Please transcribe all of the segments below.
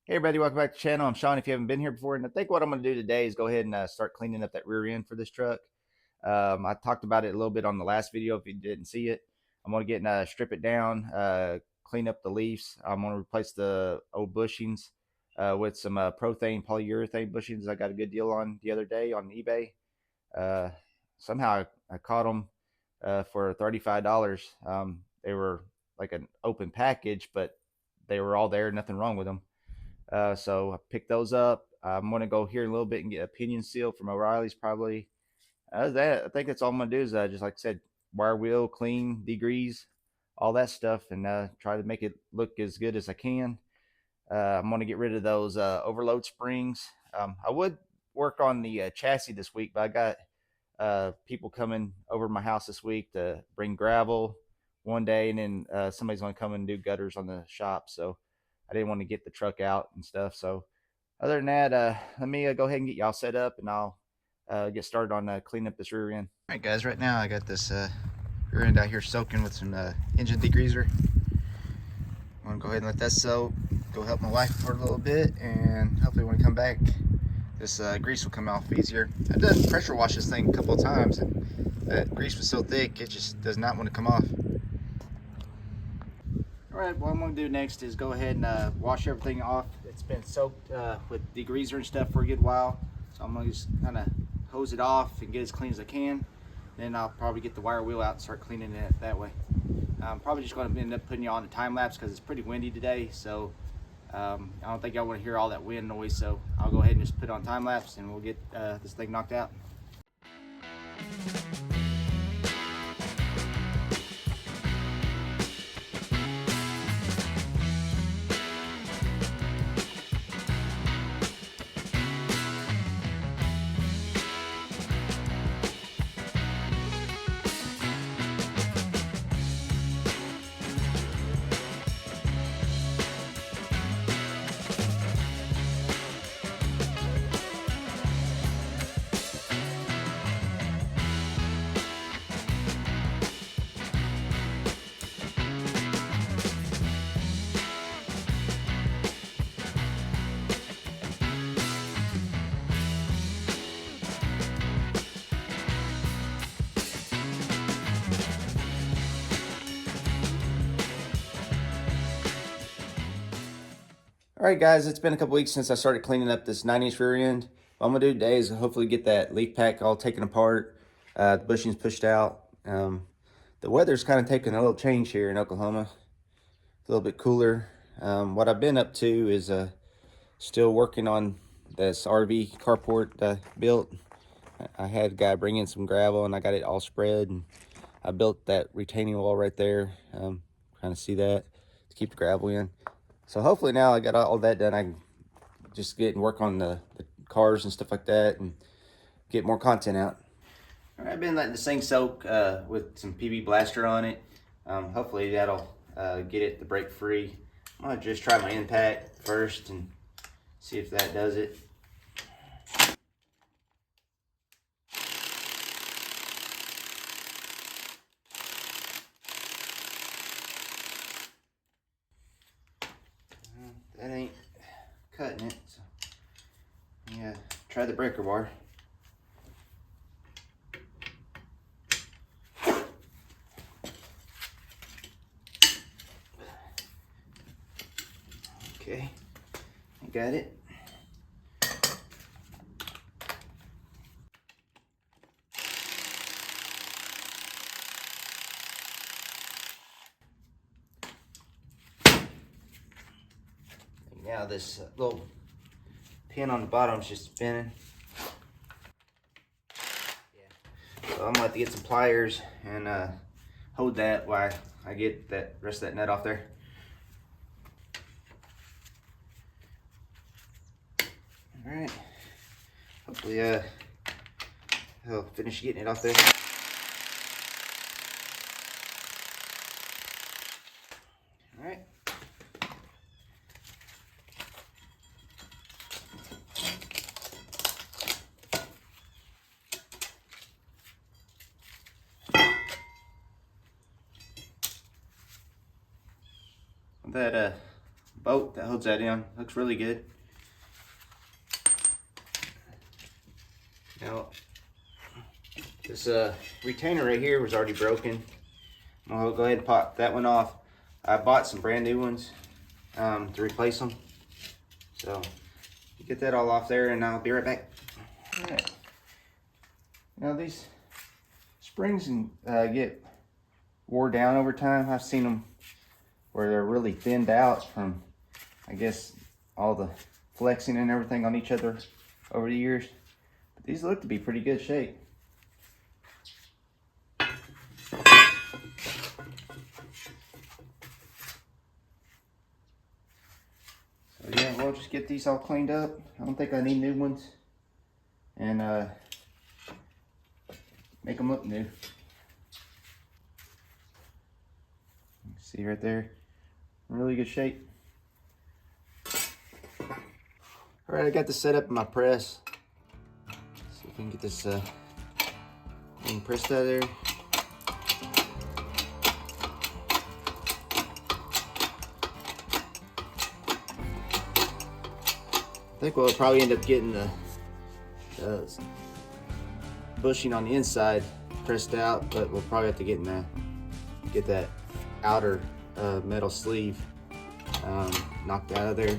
Hey everybody, welcome back to the channel. I'm Sean if you haven't been here before, and I think what I'm going to do today is go ahead and start cleaning up that rear end for this truck. I talked about it a little bit on the last video if you didn't see it. I'm going to get strip it down, clean up the leaves. I'm going to replace the old bushings with some prothane polyurethane bushings I got a good deal on the other day on eBay. Uh, Somehow I caught them for $35. They were like an open package, but they were all there, nothing wrong with them. So I picked those up. I'm going to go here in a little bit and get a pinion seal from O'Reilly's probably. That I think that's all I'm going to do is just like I said, wire wheel, clean, degrease, all that stuff, and try to make it look as good as I can. I'm going to get rid of those overload springs. I would work on the chassis this week, but I got people coming over to my house this week to bring gravel one day, and then somebody's going to come and do gutters on the shop. So I didn't want to get the truck out and stuff. So other than that, let me go ahead and get y'all set up, and I'll get started on cleaning up this rear end. All right, guys. Right now I got this rear end out here soaking with some engine degreaser. I'm gonna go ahead and let that soak. Go help my wife for a little bit, and hopefully when we come back, this grease will come off easier. I've done pressure wash this thing a couple of times, and that grease was so thick it just does not want to come off. Alright, what I'm going to do next is go ahead and wash everything off. It's been soaked with degreaser and stuff for a good while, so I'm going to just kind of hose it off and get as clean as I can. Then I'll probably get the wire wheel out and start cleaning it that way. I'm probably just going to end up putting you on a time lapse because it's pretty windy today, so I don't think y'all want to hear all that wind noise, so I'll go ahead and just put on time lapse and we'll get this thing knocked out. All right, guys, it's been a couple weeks since I started cleaning up this 9-inch rear end. What I'm gonna do today is hopefully get that leaf pack all taken apart, the bushings pushed out. The weather's kind of taking a little change here in Oklahoma. It's a little bit cooler. What I've been up to is still working on this RV carport built. I had a guy bring in some gravel and I got it all spread, and I built that retaining wall right there. Kind of see that to keep the gravel in. So hopefully now I got all that done, I can just get and work on the cars and stuff like that and get more content out. All right, I've been letting this thing soak with some PB Blaster on it. Hopefully that'll get it to break free. I'm gonna just try my impact first and see if that does it. That ain't cutting it, so yeah, try the breaker bar. Okay, I got it. Now this little pin on the bottom is just spinning. Yeah. So I'm gonna have to get some pliers and hold that while I get that rest of that nut off there. All right. Hopefully I'll finish getting it off there. All right. That bolt that holds that in. Looks really good. Now, this retainer right here was already broken. I'll go ahead and pop that one off. I bought some brand new ones to replace them. So, get that all off there and I'll be right back. All right. Now these springs can get wore down over time. I've seen them where they're really thinned out from, I guess, all the flexing and everything on each other over the years. But these look to be pretty good shape. So yeah, we'll just get these all cleaned up. I don't think I need new ones. And make them look new. See right there, really good shape. All right, I got this set up in my press. See if we can get this thing pressed out of there. I think we'll probably end up getting the bushing on the inside pressed out, but we'll probably have to get that outer metal sleeve knocked out of there.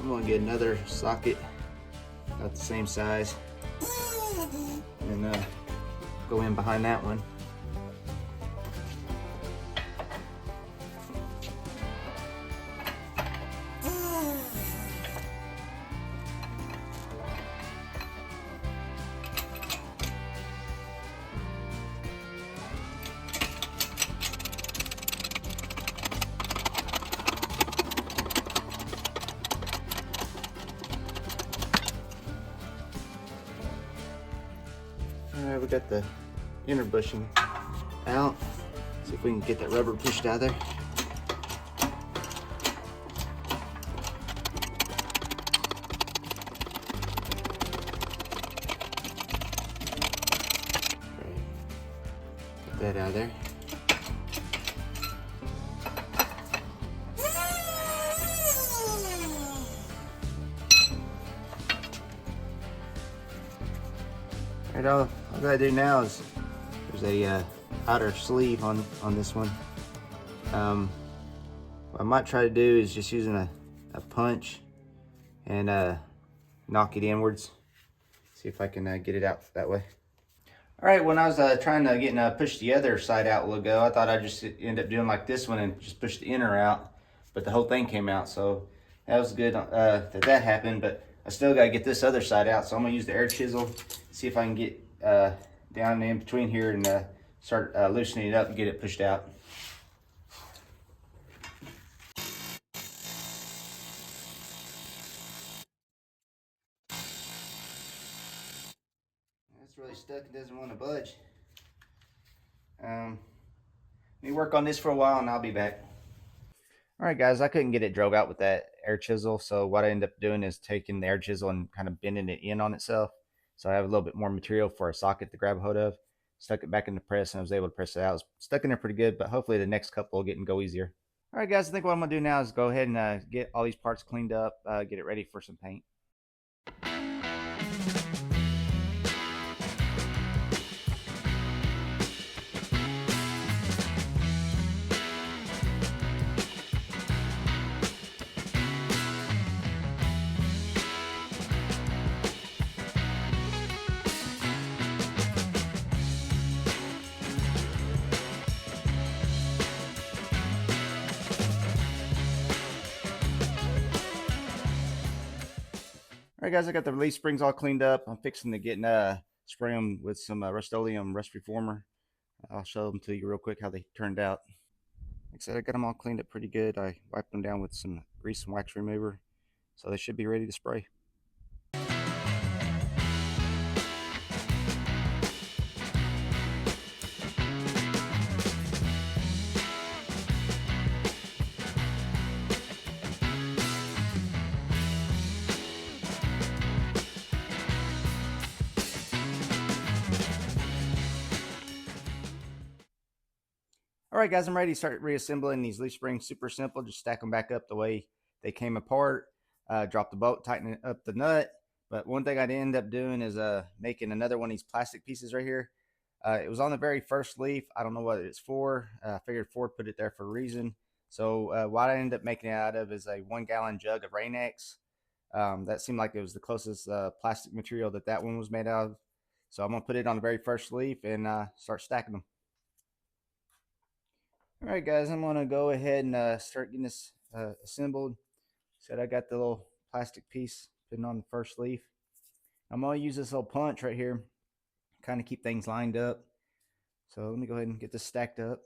I'm gonna get another socket about the same size and go in behind that one. Alright, we got the inner bushing out. See if we can get that rubber pushed out of there. Get that out of there. Alright, all I gotta do now is there's a outer sleeve on this one. What I might try to do is just using a punch and knock it inwards. See if I can get it out that way. Alright, when I was trying to push the other side out a little ago, I thought I'd just end up doing like this one and just push the inner out, but the whole thing came out, so that was good that happened, but I still gotta get this other side out, so I'm gonna use the air chisel, see if I can get down in between here and start loosening it up and get it pushed out. It's really stuck and doesn't want to budge. Let me work on this for a while and I'll be back. All right, guys, I couldn't get it drove out with that air chisel, so what I ended up doing is taking the air chisel and kind of bending it in on itself, so I have a little bit more material for a socket to grab a hold of. Stuck it back in the press and I was able to press it out. It was stuck in there pretty good, but hopefully the next couple will get and go easier. All right, guys, I think what I'm gonna do now is go ahead and get all these parts cleaned up, get it ready for some paint. All right, guys, I got the release springs all cleaned up. I'm fixing to get spray them with some Rust-Oleum Rust Reformer. I'll show them to you real quick how they turned out. Like I said, I got them all cleaned up pretty good. I wiped them down with some grease and wax remover, so they should be ready to spray. All right, guys, I'm ready to start reassembling these leaf springs. Super simple. Just stack them back up the way they came apart. Drop the bolt, tighten up the nut. But one thing I did end up doing is making another one of these plastic pieces right here. It was on the very first leaf. I don't know what it's for. I figured Ford put it there for a reason. So what I ended up making it out of is a 1-gallon jug of Rain-X. That seemed like it was the closest plastic material that one was made out of. So I'm going to put it on the very first leaf and start stacking them. All right, guys, I'm going to go ahead and start getting this assembled. Said I got the little plastic piece putting on the first leaf. I'm going to use this little punch right here, kind of keep things lined up. So let me go ahead and get this stacked up.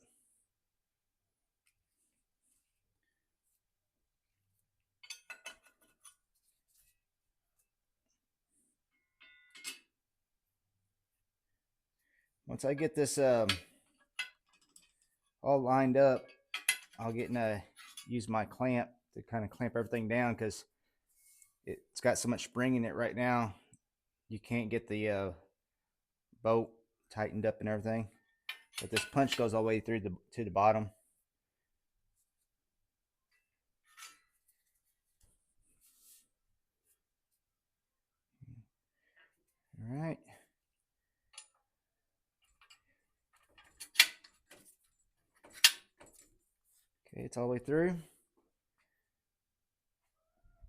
Once I get this all lined up, I'll get use my clamp to kind of clamp everything down, because it's got so much spring in it right now. You can't get the bolt tightened up and everything. But this punch goes all the way through to the bottom. All right. Okay, it's all the way through.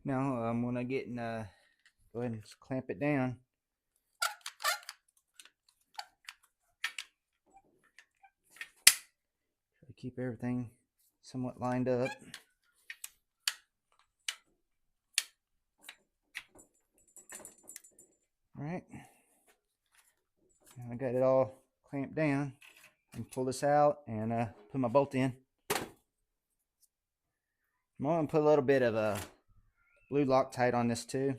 Now I'm gonna go ahead and just clamp it down. Try to keep everything somewhat lined up. All right. Now I got it all clamped down. I can pull this out and put my bolt in. I'm going to put a little bit of a blue Loctite on this too.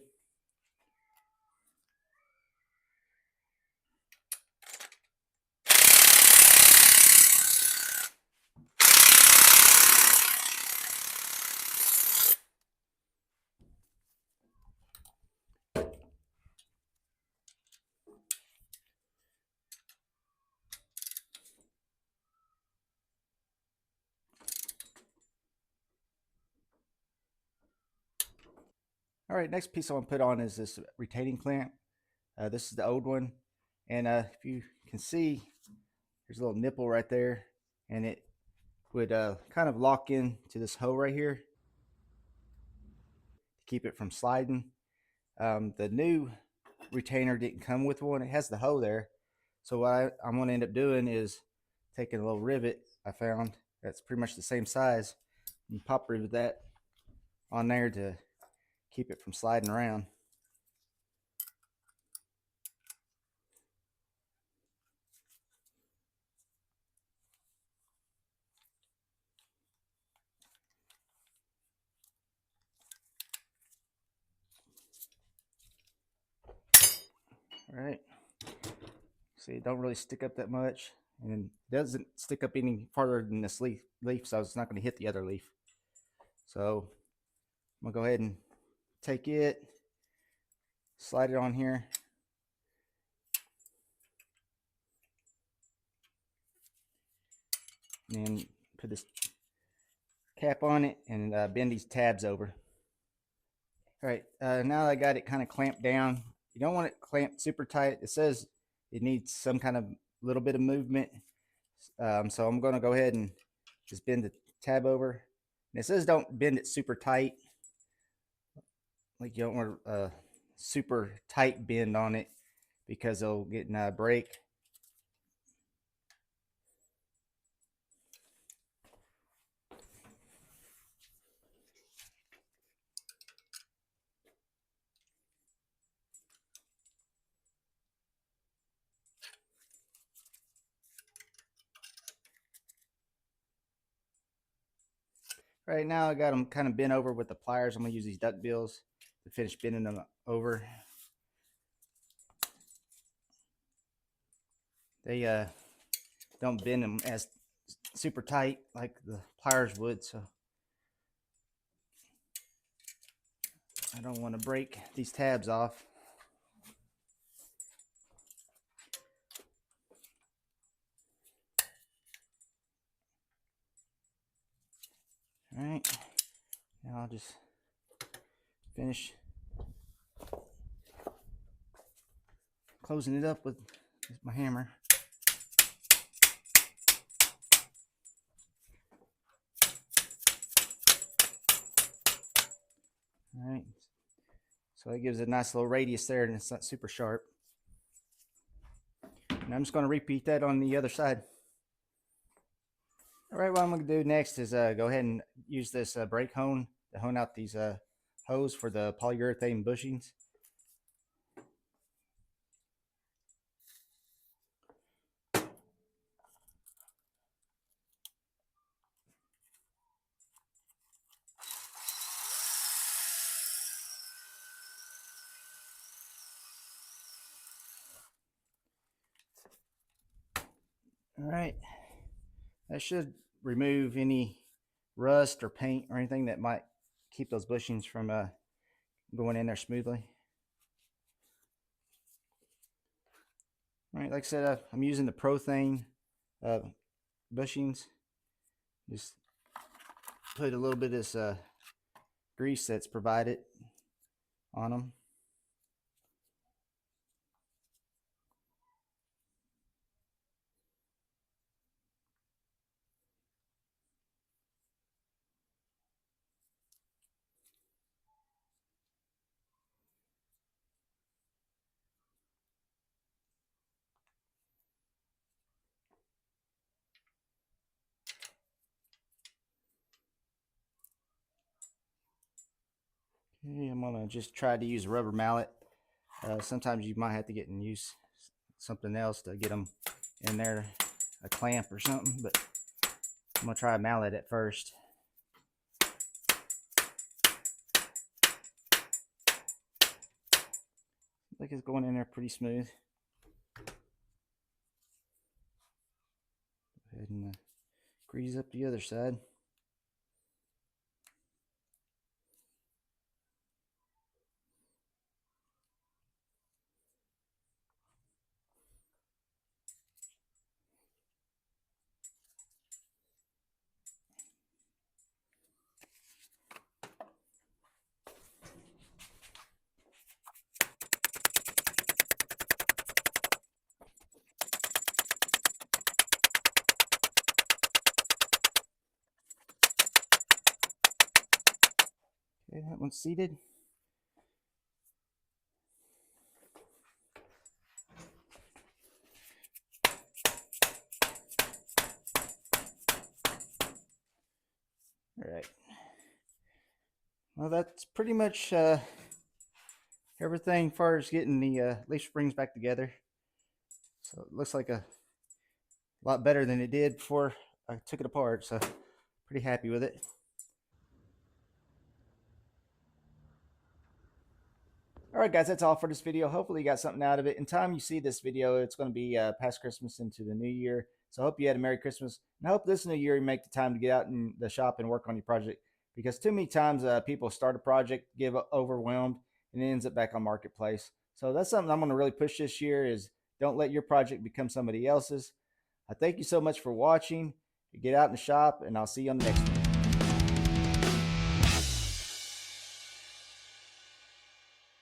All right, next piece I want to put on is this retaining clamp. This is the old one, and if you can see, there's a little nipple right there, and it would kind of lock in to this hole right here to keep it from sliding. The new retainer didn't come with one. It has the hole there. So what I'm going to end up doing is taking a little rivet I found that's pretty much the same size, and pop rivet that on there to keep it from sliding around. All right. See, it don't really stick up that much, and it doesn't stick up any farther than this leaf, so it's not going to hit the other leaf. So I'm going to go ahead and take it, slide it on here, and then put this cap on it and bend these tabs over. All right, now I got it kind of clamped down. You don't want it clamped super tight. It says it needs some kind of little bit of movement. So I'm going to go ahead and just bend the tab over. And it says don't bend it super tight. Like you don't want a super tight bend on it, because it'll get in a break. Right now I got them kind of bent over with the pliers. I'm going to use these duck bills to finish bending them over. They don't bend them as super tight like the pliers would, so I don't want to break these tabs off. All right, now I'll just finish closing it up with my hammer. All right, so it gives a nice little radius there, and it's not super sharp. And I'm just going to repeat that on the other side. All right, what I'm going to do next is go ahead and use this brake hone to hone out these hose for the polyurethane bushings. All right, that should remove any rust or paint or anything that might keep those bushings from going in there smoothly. All right, like I said, I'm using the Prothane bushings. Just put a little bit of this grease that's provided on them. Okay, I'm gonna just try to use a rubber mallet. Sometimes you might have to use something else to get them in there, a clamp or something, but I'm gonna try a mallet at first. I think it's going in there pretty smooth. Go ahead and grease up the other side. Okay, that one's seated. All right. Well, that's pretty much everything as far as getting the leaf springs back together. So it looks like a lot better than it did before I took it apart. So pretty happy with it. All right, guys, that's all for this video. Hopefully you got something out of it. In time you see this video, it's going to be past Christmas into the new year. So I hope you had a Merry Christmas. And I hope this new year you make the time to get out in the shop and work on your project. Because too many times people start a project, get overwhelmed, and it ends up back on Marketplace. So that's something I'm going to really push this year is don't let your project become somebody else's. I thank you so much for watching. Get out in the shop, and I'll see you on the next one.